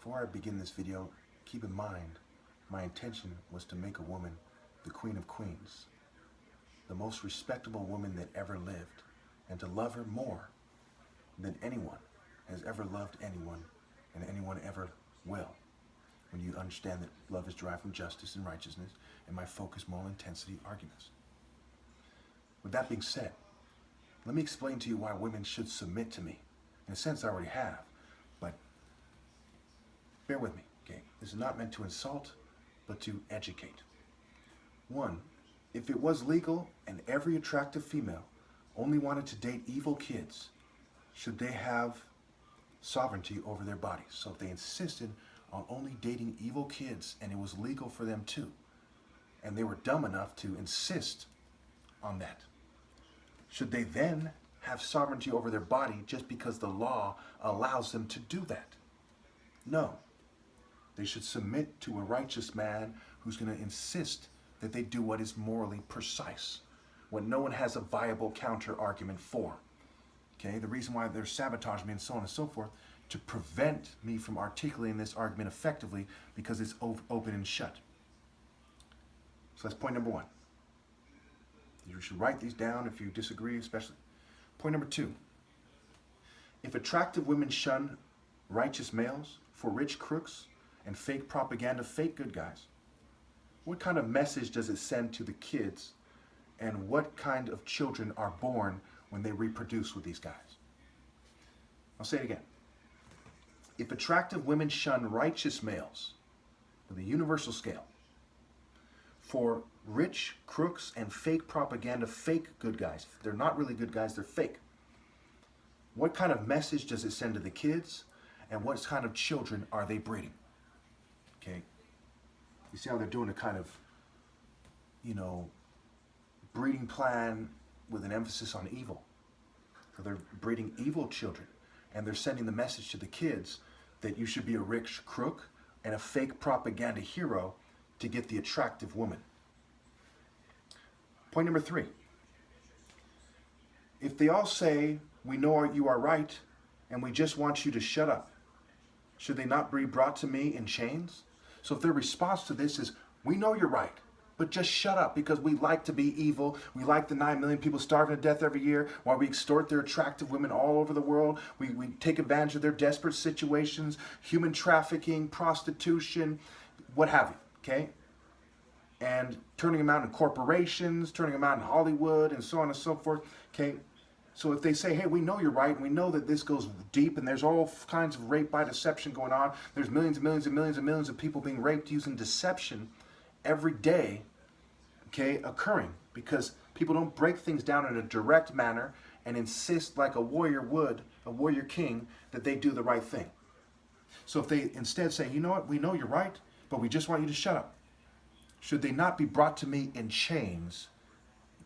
Before I begin this video, keep in mind, my intention was to make a woman the queen of queens, the most respectable woman that ever lived, and to love her more than anyone has ever loved anyone and anyone ever will. When you understand that love is derived from justice and righteousness and my focused moral intensity arguments. With that being said, let me explain to you why women should submit to me. In a sense, I already have, but bear with me, okay? This is not meant to insult, but to educate. One, if it was legal and every attractive female only wanted to date evil kids, should they have sovereignty over their bodies? So if they insisted on only dating evil kids and it was legal for them too, and they were dumb enough to insist on that, should they then have sovereignty over their body just because the law allows them to do that? No. They should submit to a righteous man who's going to insist that they do what is morally precise, what no one has a viable counter argument for. Okay, the reason why they're sabotaging me and so on and so forth, to prevent me from articulating this argument effectively because it's open and shut. So that's point number one. You should write these down if you disagree, especially. Point number two. If attractive women shun righteous males for rich crooks and fake propaganda, fake good guys, what kind of message does it send to the kids, and what kind of children are born when they reproduce with these guys? I'll say it again. If attractive women shun righteous males with a universal scale for rich crooks and fake propaganda, fake good guys, they're not really good guys, they're fake, what kind of message does it send to the kids, and what kind of children are they breeding? Okay, you see how they're doing a kind of, breeding plan with an emphasis on evil. So they're breeding evil children, and they're sending the message to the kids that you should be a rich crook and a fake propaganda hero to get the attractive woman. Point number three. If they all say, we know you are right, and we just want you to shut up, should they not be brought to me in chains? So if their response to this is, we know you're right, but just shut up because we like to be evil. We like the 9 million people starving to death every year while we extort their attractive women all over the world. We take advantage of their desperate situations, human trafficking, prostitution, what have you, okay? And turning them out in corporations, turning them out in Hollywood, and so on and so forth, okay? So if they say, hey, we know you're right, and we know that this goes deep, and there's all kinds of rape by deception going on, there's millions and millions and millions and millions of people being raped using deception every day, okay, occurring, because people don't break things down in a direct manner and insist like a warrior would, a warrior king, that they do the right thing. So if they instead say, you know what, we know you're right, but we just want you to shut up, should they not be brought to me in chains,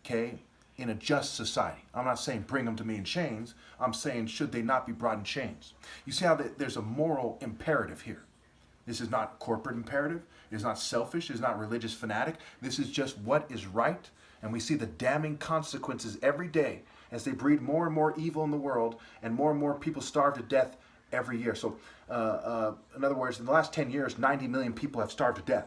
okay, in a just society? I'm not saying bring them to me in chains. I'm saying should they not be brought in chains? You see how there's a moral imperative here. This is not corporate imperative. It is not selfish. It is not religious fanatic. This is just what is right. And we see the damning consequences every day as they breed more and more evil in the world and more people starve to death every year. So in other words, in the last 10 years, 90 million people have starved to death.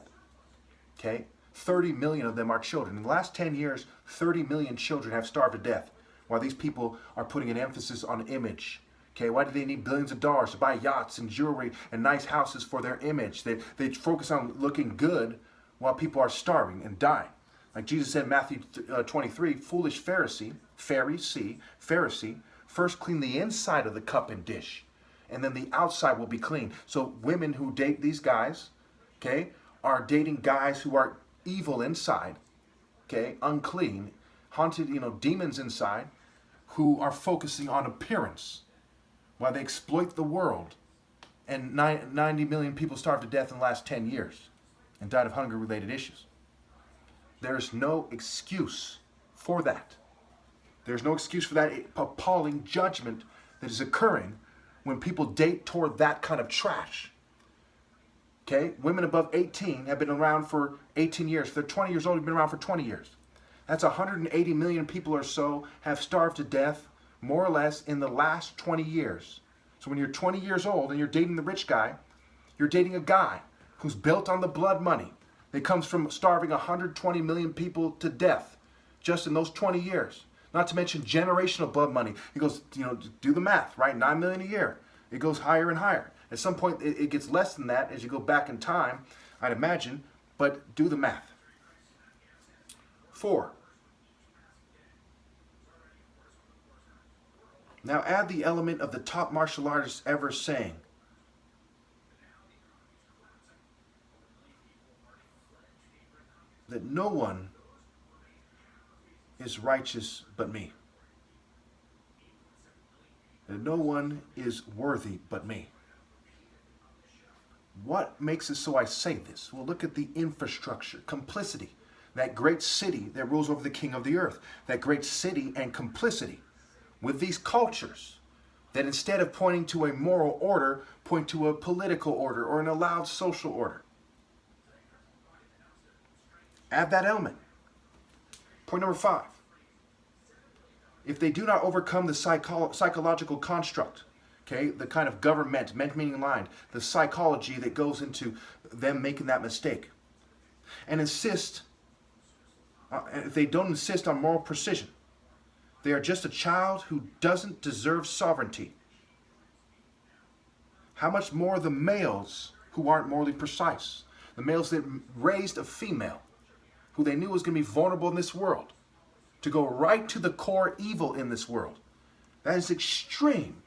Okay? 30 million of them are children. In the last 10 years, 30 million children have starved to death while these people are putting an emphasis on image. Okay, why do they need billions of dollars to buy yachts and jewelry and nice houses for their image? They focus on looking good while people are starving and dying. Like Jesus said in Matthew 23, foolish Pharisee, first clean the inside of the cup and dish, and then the outside will be clean. So women who date these guys, okay, are dating guys who are evil inside, okay, unclean, haunted, demons inside, who are focusing on appearance while they exploit the world. And 90 million people starved to death in the last 10 years and died of hunger-related issues. There's no excuse for that. There's no excuse for that appalling judgment that is occurring when people date toward that kind of trash. Okay, women above 18 have been around for 18 years. If they're 20 years old, they've been around for 20 years. That's 180 million people or so have starved to death, more or less, in the last 20 years. So when you're 20 years old and you're dating the rich guy, You're dating a guy who's built on the blood money that comes from starving 120 million people to death just in those 20 years. Not to mention generational blood money. He goes, do the math, right? 9 million a year. It goes higher and higher. At some point, it gets less than that as you go back in time, I'd imagine, but do the math. 4. Now add the element of the top martial artist ever saying, that no one is righteous but me. That no one is worthy but me. What makes it so I say this? Well, look at the infrastructure, complicity. That great city that rules over the king of the earth. That great city and complicity with these cultures that instead of pointing to a moral order, point to a political order or an allowed social order. Add that element. Point number 5. If they do not overcome the psychological construct, okay, the kind of government, meaning line, the psychology that goes into them making that mistake, and insist, if they don't insist on moral precision, they are just a child who doesn't deserve sovereignty. How much more the males who aren't morally precise, the males that raised a female who they knew was going to be vulnerable in this world, to go right to the core evil in this world. That is extreme,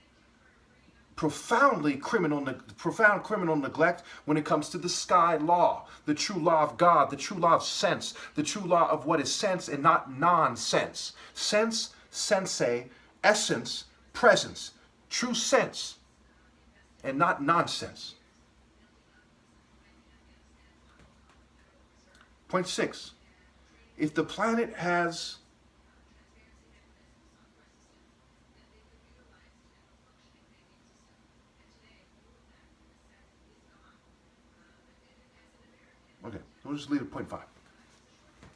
profound criminal neglect when it comes to the sky law, the true law of God, the true law of sense, the true law of what is sense and not nonsense. Sense, sensei, essence, presence, true sense, and not nonsense. Point 6. If the planet has okay, we'll just leave it at point 5.